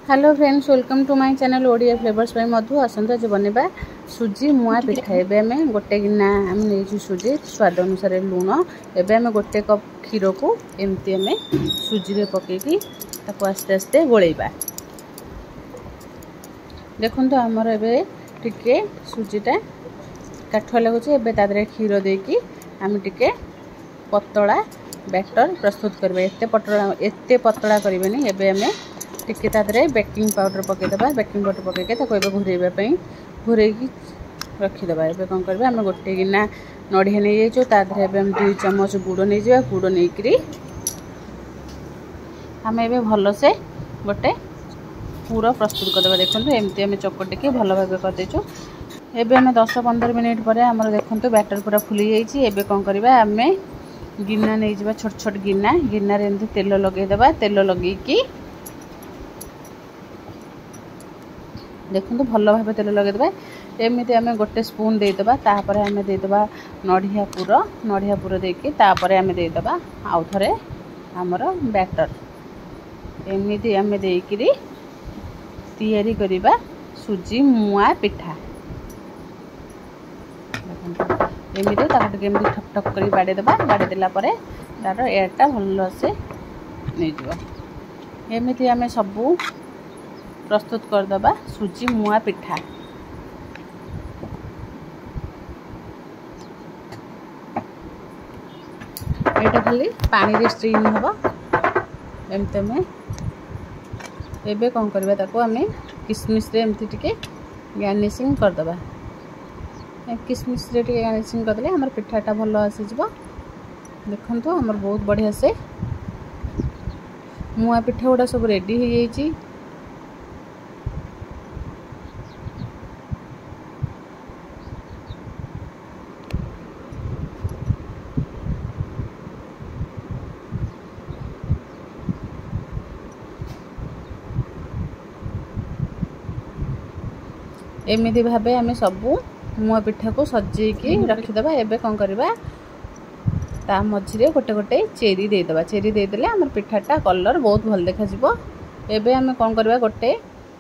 Hello friends, welcome to my channel Odia flavours पे मधु आसंत आज बनवा सुजी मुआ पिठा। एबे आम गोटे गिना आम नहीं सुजी स्वाद अनुसार लुण एबे आम गोटे कप क्षीर को एमती आम सुजी रे पकेकी ताको आस्ते आस्ते गोलेबा। देखंतु हमर एबे टिके सुजीटा काठुआ लगुचे। एबे तादरे क्षीर देकी आम टिके पतला बैटर प्रस्तुत करबे। एते पतला करबेनी। एबे आम टिके तादरे बेकिंग पाउडर पकेदेबा। बेकिंग पाउडर पकेके ताको एबे घुरेबा पई घुरेकी रखिदेबा। एबे कोन करबे हम गोटे गिना नडिया नै जाइछो तादरे एबे हम 2 चम्मच गुड़ नै जिबा। गुड़ नैकरी हम एबे भलो से गोटे पूरा प्रस्तुत करदेबा। देखंतु एमती हम चकटिके भलो भाबे कर देछो। एबे हम 10-15 मिनिट परे हमर देखंतु बैटर पूरा फुली जाइछि। एबे कोन करबा हमें गिना नै जिबा। छोट छोट गिना रे एमती तेल लगे देबा। तेल लगेकी देखो भल भाव तेल लगे देबा। एमती आम गोटे स्पून देदेबा। तापर आम देदेबा नडिया पुर देकी तापर आम देदेबा आउ थरे हमर बैटर। एमती आम देकरी तैयारी करिबा सुजी मुआ पिठा। एमती ताको टिके ठप ठप करी बाडे देबा। बाडे देला परे तार एयरटा भल से नै जिवो। एमती आम सबू प्रस्तुत करदबा सुजी मुआ पिठा। एटा खाली पानी रे स्ट्रीम हबो। एमते में एबे कोन करबा ताको हमें किशमिश रे एमती टिके गार्निशिंग करदबा। किशमिश रे टिके गार्निशिंग करदले हमर पिठाटा भलो आसी जिवो। देखंतु हमर बहुत बढ़िया से मुआ पिठा उडा सब रेडी हो जाइछि। एमती भाबे आम सबू मुआ पिठा को सजेकी रखिदेबा। एबे कोन करबा ता मझिरे गोटे गोटे चेरी देदेबा। चेरी देदेले हमर पिठाटा कलर बहुत भल देखा जिवो। एबे आम कोन करबा गोटे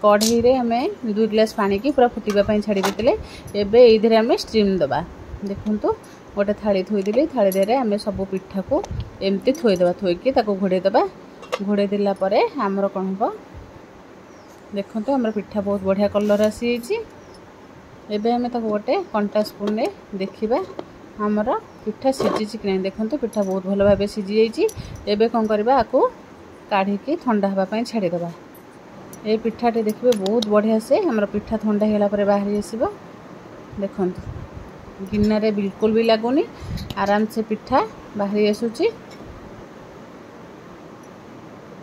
कढ़ई रे आम 2 ग्लास पानी की पूरा फुटीबा पई छाडी देतेले। एबे एइधरे आम स्टीम दबा। देखंतु गोटे थाली थोई दिली। थाली देरे आम सबू पिठा को एमती थोई देबा। थोईकी ताको घोड़े देबा। घोड़े दिला परे हमर कोन हबो देखंतु हमर पिठा बहुत बढ़िया कलर आसी जाइछि। एबे हमें ताको गोटे कंटा स्पून रे देखिबा हमर पिठा सिझिछि कि नै। देखंतु पिठा बहुत भलो भाबे सिझि जाइछि। एबे कोन करबा आको काढी के ठंडा हबा पई छाडी देबा। ए पिठाटे देखिबे बहुत बढ़िया से हमर पिठा ठंडा हेला परे बाहरी आसीबो। देखंतु गिन्ना रे बिल्कुल भी लागोनी। आराम से पिठा बाहरी आसुछि।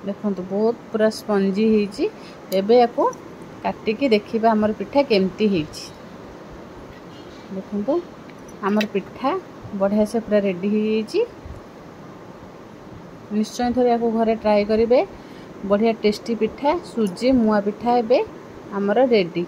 देखंतु बहुत पूरा स्पंजी हेछि। एबे आको काटी के देखिबा हमर पिठा केमती हेछि। देखंतु हमर पिठा बढ़िया से पूरा रेडी हो जाइछि। निश्चय थोड़े याको घरे ट्राई करिवे। बढ़िया टेस्टी पिठा सुजी मुआ पिठा एबे हमर रेडी।